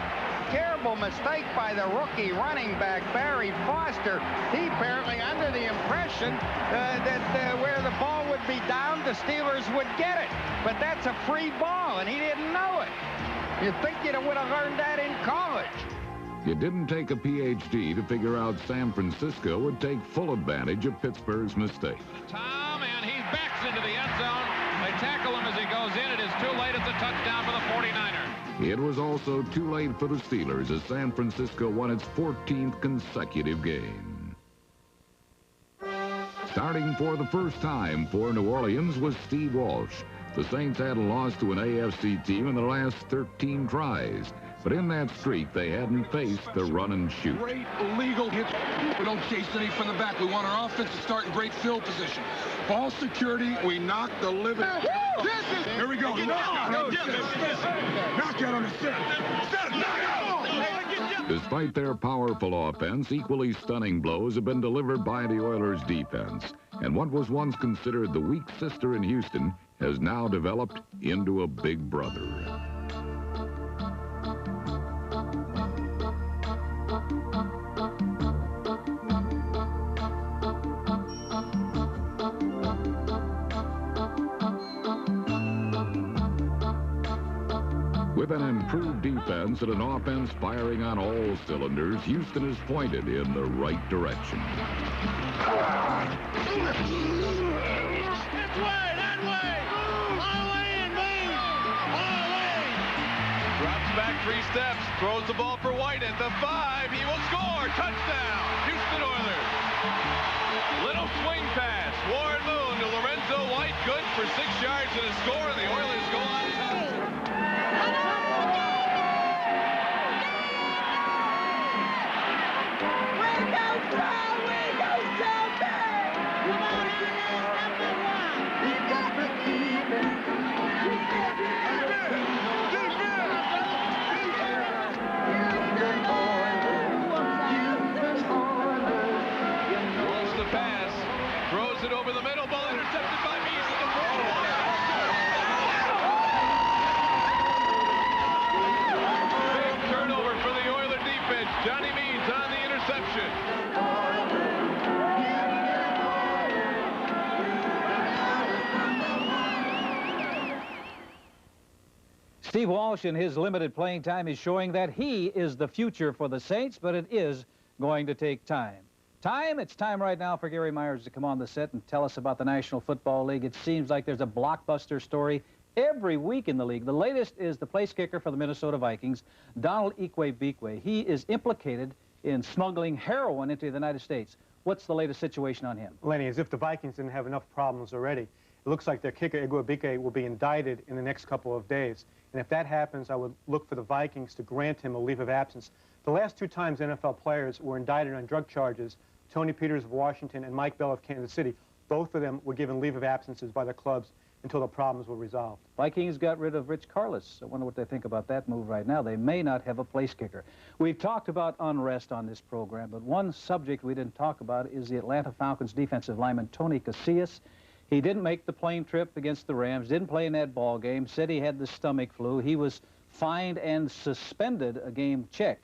Terrible mistake by the rookie running back, Barry Foster. He apparently under the impression that where the ball would be down, the Steelers would get it. But that's a free ball, and he didn't know it. You'd think you would have learned that in college. It didn't take a PhD to figure out San Francisco would take full advantage of Pittsburgh's mistake. Tom, and he backs into the end zone. They tackle him as he goes in. It is too late. It's a touchdown for the 49ers. It was also too late for the Steelers as San Francisco won its 14th consecutive game. Starting for the first time for New Orleans was Steve Walsh. The Saints hadn't lost to an AFC team in the last 13 tries. But in that streak, they hadn't faced the run and shoot. Great legal hits. We don't chase any from the back. We want our offense to start in great field position. Ball security, we knock the living. Here we go. Knockout on the set. Despite their powerful offense, equally stunning blows have been delivered by the Oilers' defense. And what was once considered the weak sister in Houston has now developed into a big brother. With an improved defense and an offense firing on all cylinders, Houston is pointed in the right direction. Drops back 3 steps, throws the ball for White at the 5. He will score. Touchdown, Houston Oilers. Little swing pass. Warren Moon to Lorenzo White. Good for 6 yards and a score, and the Oilers go on top. Over the middle, ball intercepted by Means at the 4. Big turnover for the Oiler defense. Johnny Means on the interception. Steve Walsh, in his limited playing time, is showing that he is the future for the Saints, but it is going to take time. It's time right now for Gary Myers to come on the set and tell us about the National Football League. It seems like there's a blockbuster story every week in the league. The latest is the place kicker for the Minnesota Vikings, Donald Ikwe-Bikwe. He is implicated in smuggling heroin into the United States. What's the latest situation on him? Lenny, as if the Vikings didn't have enough problems already. It looks like their kicker, Ikwe-Bikwe, will be indicted in the next couple of days. And if that happens, I would look for the Vikings to grant him a leave of absence. The last 2 times NFL players were indicted on drug charges, Tony Peters of Washington and Mike Bell of Kansas City, both of them were given leave of absences by their clubs until the problems were resolved. Vikings got rid of Rich Karlis. I wonder what they think about that move right now. They may not have a place kicker. We've talked about unrest on this program, but one subject we didn't talk about is the Atlanta Falcons defensive lineman Tony Casillas. He didn't make the plane trip against the Rams, didn't play in that ball game, said he had the stomach flu. He was fined and suspended a game check.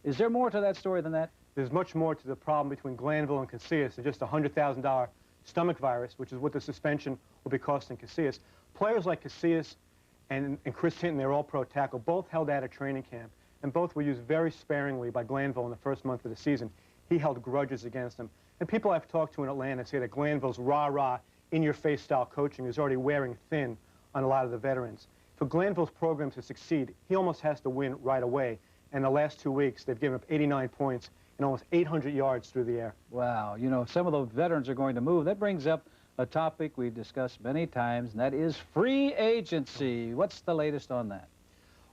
Is there more to that story than that? There's much more to the problem between Glanville and Casillas than just a $100,000 stomach virus, which is what the suspension will be costing Casillas. Players like Casillas and Chris Hinton, their all-pro tackle, both held out at training camp, and both were used very sparingly by Glanville in the first month of the season. He held grudges against them. And people I've talked to in Atlanta say that Glanville's rah-rah, in-your-face style coaching is already wearing thin on a lot of the veterans. For Glanville's program to succeed, he almost has to win right away. And the last 2 weeks, they've given up 89 points and almost 800 yards through the air. Wow, you know, some of those veterans are going to move. That brings up a topic we've discussed many times, and that is free agency. What's the latest on that?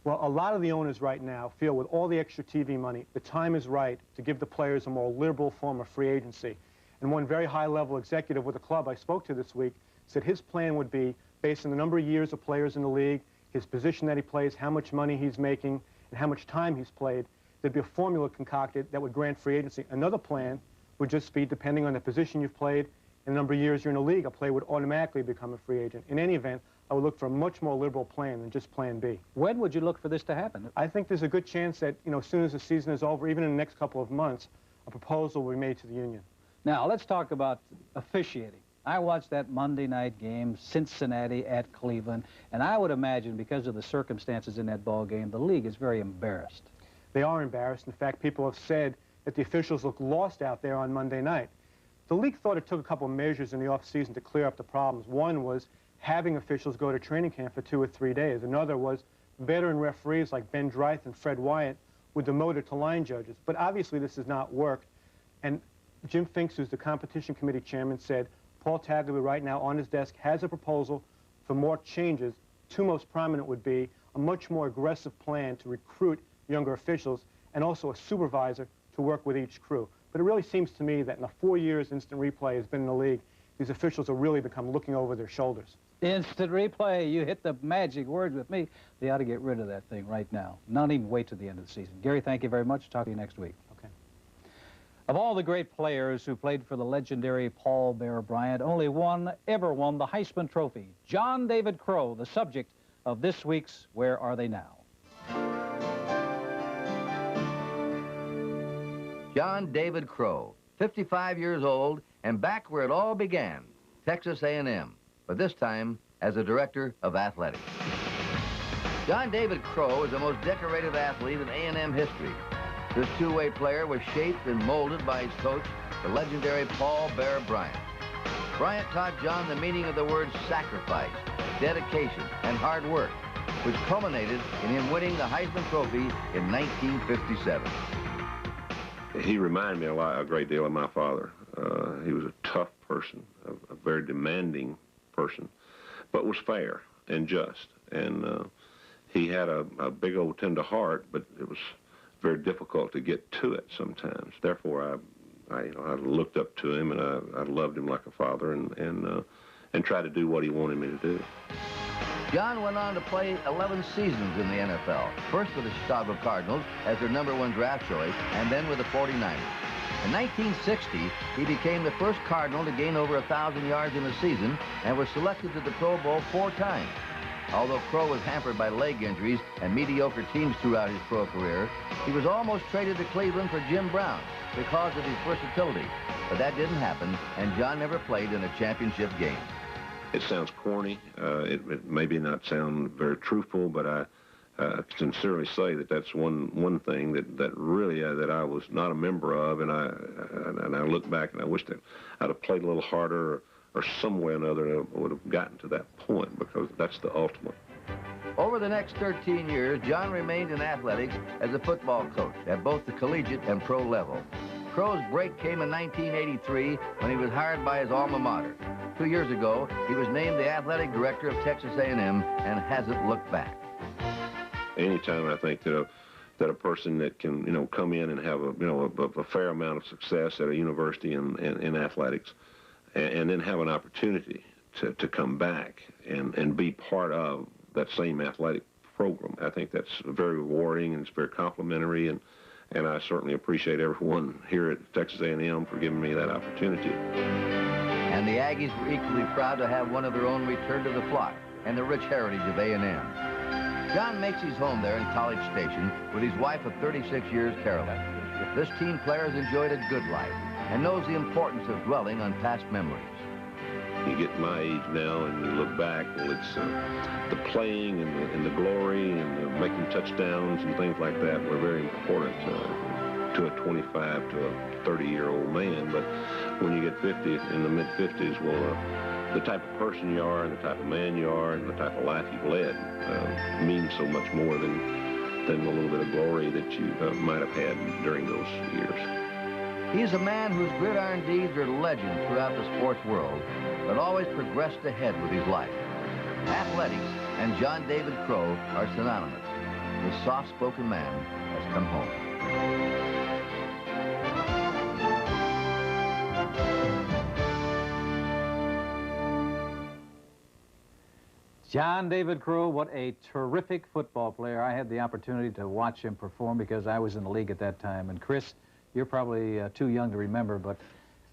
Well, a lot of the owners right now feel with all the extra TV money, the time is right to give the players a more liberal form of free agency. And one very high-level executive with the club I spoke to this week said his plan would be based on the number of years of players in the league, his position that he plays, how much money he's making, and how much time he's played. There'd be a formula concocted that would grant free agency. Another plan would just be, depending on the position you've played and the number of years you're in the league, a player would automatically become a free agent. In any event, I would look for a much more liberal plan than just Plan B. When would you look for this to happen? I think there's a good chance that, you know, as soon as the season is over, even in the next couple of months, a proposal will be made to the union. Now, let's talk about officiating. I watched that Monday night game, Cincinnati at Cleveland, and I would imagine because of the circumstances in that ball game, the league is very embarrassed. They are embarrassed. In fact, people have said that the officials look lost out there on Monday night. The league thought it took a couple of measures in the offseason to clear up the problems. One was having officials go to training camp for 2 or 3 days. Another was veteran referees like Ben Dreith and Fred Wyatt were demoted to line judges. But obviously this has not worked. And Jim Finks, who's the competition committee chairman, said Paul Tagliabue right now on his desk has a proposal for more changes. 2 most prominent would be a much more aggressive plan to recruit younger officials, and also a supervisor to work with each crew. But it really seems to me that in the 4 years instant replay has been in the league, these officials have really become looking over their shoulders. Instant replay, you hit the magic words with me. They ought to get rid of that thing right now. Not even wait till the end of the season. Gary, thank you very much. Talk to you next week. Okay. Of all the great players who played for the legendary Paul Bear Bryant, only one ever won the Heisman Trophy. John David Crow, the subject of this week's Where Are They Now? John David Crow, 55 years old, and back where it all began, Texas A&M, but this time as a director of athletics. John David Crow is the most decorated athlete in A&M history. This two-way player was shaped and molded by his coach, the legendary Paul Bear Bryant. Bryant taught John the meaning of the words sacrifice, dedication, and hard work, which culminated in him winning the Heisman Trophy in 1957. He reminded me a great deal of my father. He was a tough person, a very demanding person, but was fair and just. And he had a big old tender heart, but it was very difficult to get to it sometimes. Therefore, I looked up to him, and I loved him like a father, and tried to do what he wanted me to do. John went on to play 11 seasons in the NFL, first with the Chicago Cardinals as their #1 draft choice, and then with the 49ers. In 1960, he became the first Cardinal to gain over 1,000 yards in a season and was selected to the Pro Bowl 4 times. Although Crow was hampered by leg injuries and mediocre teams throughout his pro career, he was almost traded to Cleveland for Jim Brown because of his versatility. But that didn't happen, and John never played in a championship game. It sounds corny. It maybe not sound very truthful, but I sincerely say that that's one thing that really that I was not a member of, and I look back and I wish that I'd have played a little harder, or some way or another I would have gotten to that point, because that's the ultimate. Over the next 13 years, John remained in athletics as a football coach at both the collegiate and pro level. Crow's break came in 1983 when he was hired by his alma mater. 2 years ago, he was named the athletic director of Texas A&M and hasn't looked back. Anytime I think that a person that can come in and have a fair amount of success at a university in athletics, and then have an opportunity to come back and be part of that same athletic program, I think that's very rewarding, and it's very complimentary, and I certainly appreciate everyone here at Texas A&M for giving me that opportunity. And the Aggies were equally proud to have one of their own return to the flock and the rich heritage of A&M. John makes his home there in College Station with his wife of 36 years, Carolyn. This team player has enjoyed a good life and knows the importance of dwelling on past memories. You get my age now and you look back, well, it's the playing and the glory and the making touchdowns and things like that were very important to a 25 to a 30-year-old man. But when you get 50, in the mid-50s, well, the type of person you are and the type of man you are and the type of life you've led means so much more than the little bit of glory that you might have had during those years. He's a man whose gridiron deeds are legends throughout the sports world, but always progressed ahead with his life. Athletics and John David Crow are synonymous. The soft-spoken man has come home. John David Crow, what a terrific football player. I had the opportunity to watch him perform because I was in the league at that time. And Chris, you're probably too young to remember, but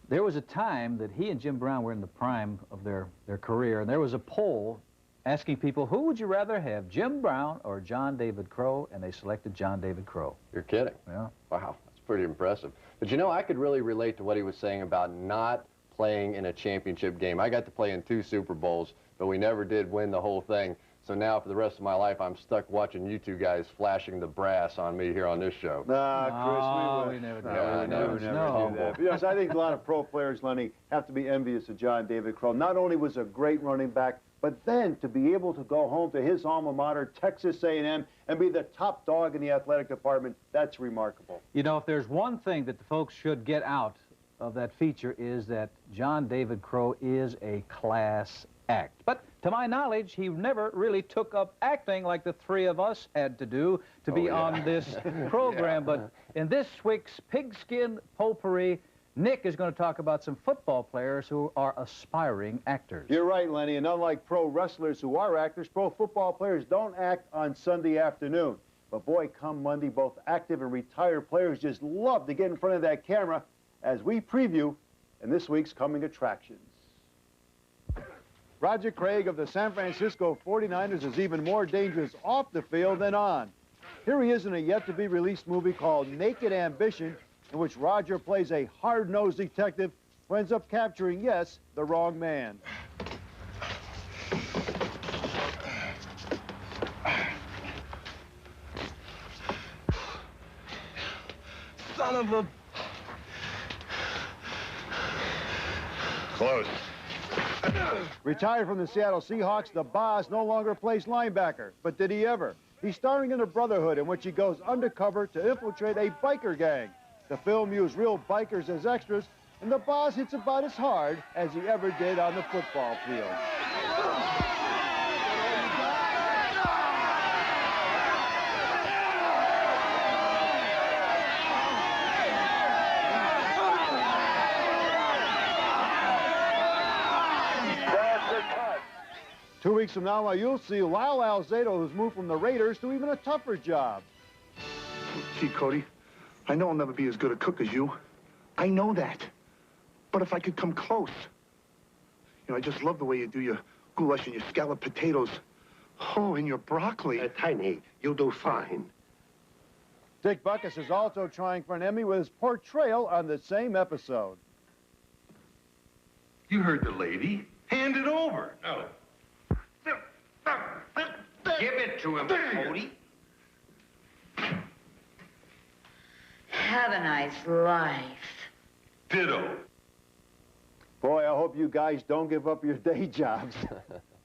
there was a time that he and Jim Brown were in the prime of their career, and there was a poll asking people, who would you rather have, Jim Brown or John David Crow? And they selected John David Crow. You're kidding. Yeah. Wow, that's pretty impressive. But I could really relate to what he was saying about not playing in a championship game. I got to play in 2 Super Bowls, but we never did win the whole thing. So now for the rest of my life, I'm stuck watching you two guys flashing the brass on me here on this show. Nah, Chris, we never do that. We never do that. Yes, I think a lot of pro players, Lenny, have to be envious of John David Crow. Not only was a great running back, but then to be able to go home to his alma mater, Texas A&M, and be the top dog in the athletic department, that's remarkable. You know, if there's one thing that the folks should get out of that feature is that John David Crow is a class act. But To my knowledge, he never really took up acting like the three of us had to do to be on this program. But in this week's Pigskin Potpourri, Nick is going to talk about some football players who are aspiring actors. You're right, Lenny, and unlike pro wrestlers who are actors, pro football players don't act on Sunday afternoon. But boy, come Monday, both active and retired players just love to get in front of that camera as we preview in this week's coming attractions. Roger Craig of the San Francisco 49ers is even more dangerous off the field than on. Here he is in a yet-to-be-released movie called Naked Ambition, in which Roger plays a hard-nosed detective who ends up capturing, yes, the wrong man. Son of a... Close. Retired from the Seattle Seahawks, the boss no longer plays linebacker. But did he ever? He's starring in The Brotherhood, in which he goes undercover to infiltrate a biker gang. The film used real bikers as extras, and the boss hits about as hard as he ever did on the football field. Two weeks from now, you'll see Lyle Alzado, who's moved from the Raiders to even a tougher job. Gee, Cody, I know I'll never be as good a cook as you. I know that. But if I could come close. You know, I just love the way you do your goulash and your scalloped potatoes. Oh, and your broccoli. Tiny, you'll do fine. Dick Buckus is also trying for an Emmy with his portrayal on the same episode. You heard the lady. Hand it over. No. Give it to him, Cody. Have a nice life. Ditto. Boy, I hope you guys don't give up your day jobs.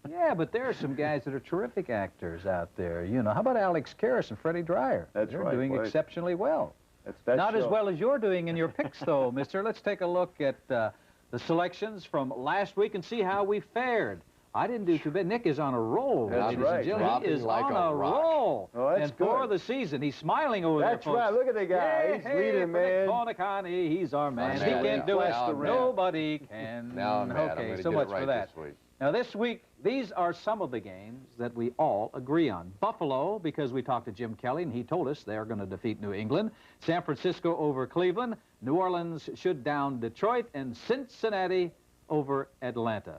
Yeah, but there are some guys that are terrific actors out there. You know, how about Alex Karras and Freddie Dreyer? That's They're right, doing boy. exceptionally well. That's Not as well as you're doing in your picks, though, mister. Let's take a look at the selections from last week and see how we fared. I didn't do too bad. Nick is on a roll. That's ladies right. and gentlemen. He is Dropping like on a a rock. roll. Oh, that's and for good. the season, he's smiling over That's there, folks. right. Look at the guy. He's leading, man. Bonacani, he's our man. Our He man, can't do it. Now I'm mad. Nobody can. Now I'm mad. I'm Okay, gonna so get much it right for that. this week. Now, this week, these are some of the games that we all agree on. Buffalo, because we talked to Jim Kelly, and he told us they're going to defeat New England. San Francisco over Cleveland. New Orleans should down Detroit. And Cincinnati over Atlanta.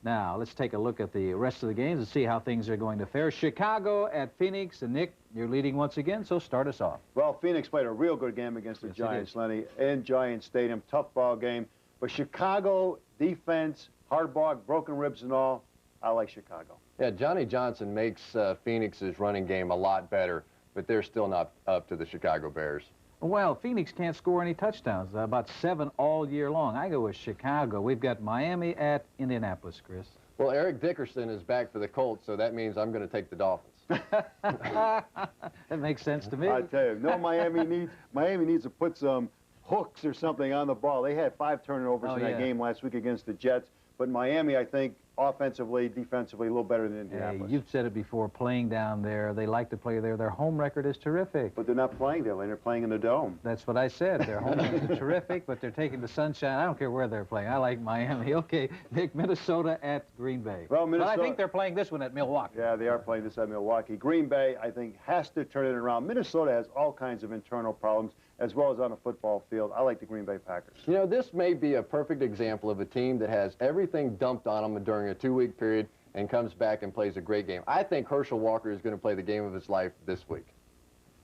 Now, let's take a look at the rest of the games and see how things are going to fare. Chicago at Phoenix. And, Nick, you're leading once again, so start us off. Well, Phoenix played a real good game against the Yes, Giants, Lenny, in Giant Stadium. Tough ball game. But Chicago defense, hard-ball, broken ribs and all, I like Chicago. Yeah, Johnny Johnson makes Phoenix's running game a lot better, but they're still not up to the Chicago Bears. Well, Phoenix can't score any touchdowns, about 7 all year long. I go with Chicago. We've got Miami at Indianapolis, Chris. Well, Eric Dickerson is back for the Colts, so that means I'm going to take the Dolphins. That makes sense to me. I tell you, no, Miami needs to put some hooks or something on the ball. They had 5 turnovers in that game last week against the Jets. But Miami, I think, offensively, defensively, a little better than Indianapolis. Hey, you've said it before, playing down there. They like to play there. Their home record is terrific. But they're not playing there, They're playing in the Dome. That's what I said. Their home record is terrific, but they're taking the sunshine. I don't care where they're playing. I like Miami. Okay, Nick, Minnesota at Green Bay. Well, Minnesota, but I think they're playing this one at Milwaukee. Yeah, they are playing this at Milwaukee. Green Bay, I think, has to turn it around. Minnesota has all kinds of internal problems, as well as on a football field. I like the Green Bay Packers. You know, this may be a perfect example of a team that has everything dumped on them during a 2-week period and comes back and plays a great game. I think Herschel Walker is going to play the game of his life this week.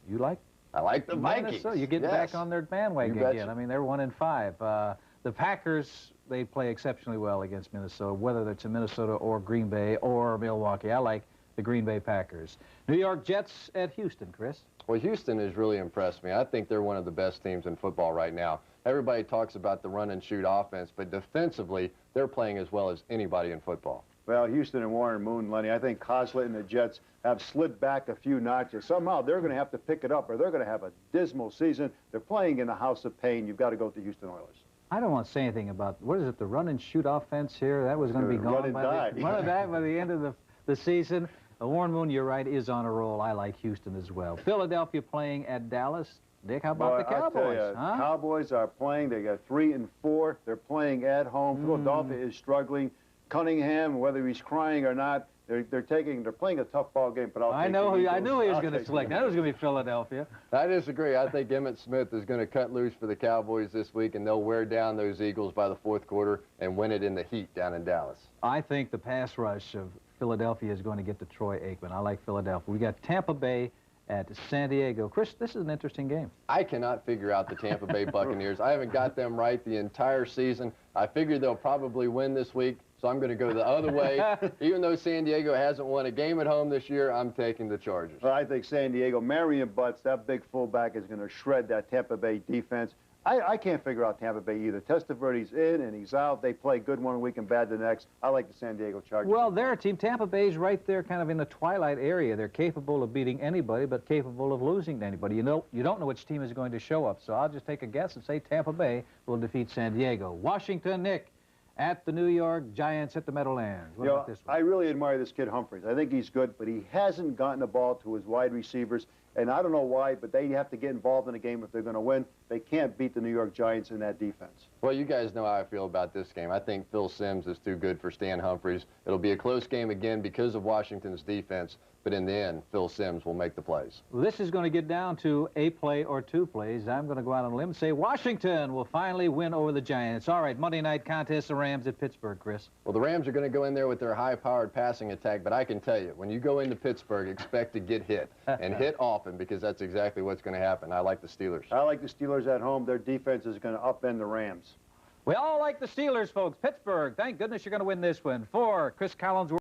You like? I like the Vikings. Minnesota. You're getting back on their bandwagon again. I mean, they're 1-5. The Packers, they play exceptionally well against Minnesota, whether it's in Minnesota or Green Bay or Milwaukee. I like the Green Bay Packers. New York Jets at Houston, Chris. Well, Houston has really impressed me. I think they're one of the best teams in football right now. Everybody talks about the run-and-shoot offense, but defensively, they're playing as well as anybody in football. Well, Houston and Warren Moon, Lenny, I think Coslett and the Jets have slid back a few notches. Somehow they're going to have to pick it up or they're going to have a dismal season. They're playing in the house of pain. You've got to go with the Houston Oilers. I don't want to say anything about, what is it, the run and shoot offense here? That was going to be gone by the end of the season. Warren Moon, you're right, is on a roll. I like Houston as well. Philadelphia playing at Dallas. Dick, how about the Cowboys? Huh? Cowboys are playing. They got 3-4. They're playing at home. Philadelphia is struggling. Cunningham, whether he's crying or not, they're playing a tough ball game. But I knew he was going to select. That was going to be Philadelphia. I disagree. I think Emmitt Smith is going to cut loose for the Cowboys this week, and they'll wear down those Eagles by the fourth quarter and win it in the heat down in Dallas. I think the pass rush of Philadelphia is going to get to Troy Aikman. I like Philadelphia. We got Tampa Bay at San Diego. Chris, this is an interesting game. I cannot figure out the Tampa Bay Buccaneers. I haven't got them right the entire season. I figure they'll probably win this week, so I'm going to go the other way. Even though San Diego hasn't won a game at home this year, I'm taking the Chargers. Well, I think San Diego, Marion Butts, that big fullback, is going to shred that Tampa Bay defense. I can't figure out Tampa Bay either. Testaverde's in and he's out. They play good one week and bad the next. I like the San Diego Chargers. Well, they're a team. Tampa Bay's right there kind of in the twilight area. They're capable of beating anybody, but capable of losing to anybody. You don't know which team is going to show up, so I'll just take a guess and say Tampa Bay will defeat San Diego. Washington, Nick, at the New York Giants at the Meadowlands. What about this one? I really admire this kid Humphries. I think he's good, but he hasn't gotten the ball to his wide receivers. And I don't know why, but they have to get involved in the game if they're going to win. They can't beat the New York Giants in that defense. Well, you guys know how I feel about this game. I think Phil Simms is too good for Stan Humphries. It'll be a close game again because of Washington's defense, but in the end, Phil Simms will make the plays. Well, this is going to get down to a play or two plays. I'm going to go out on a limb and say Washington will finally win over the Giants. All right, Monday night contest, the Rams at Pittsburgh, Chris. Well, the Rams are going to go in there with their high-powered passing attack, but I can tell you, when you go into Pittsburgh, expect to get hit, and hit often, because that's exactly what's going to happen. I like the Steelers. I like the Steelers at home. Their defense is going to upend the Rams. We all like the Steelers, folks. Pittsburgh, thank goodness you're going to win this one. For Chris Collins.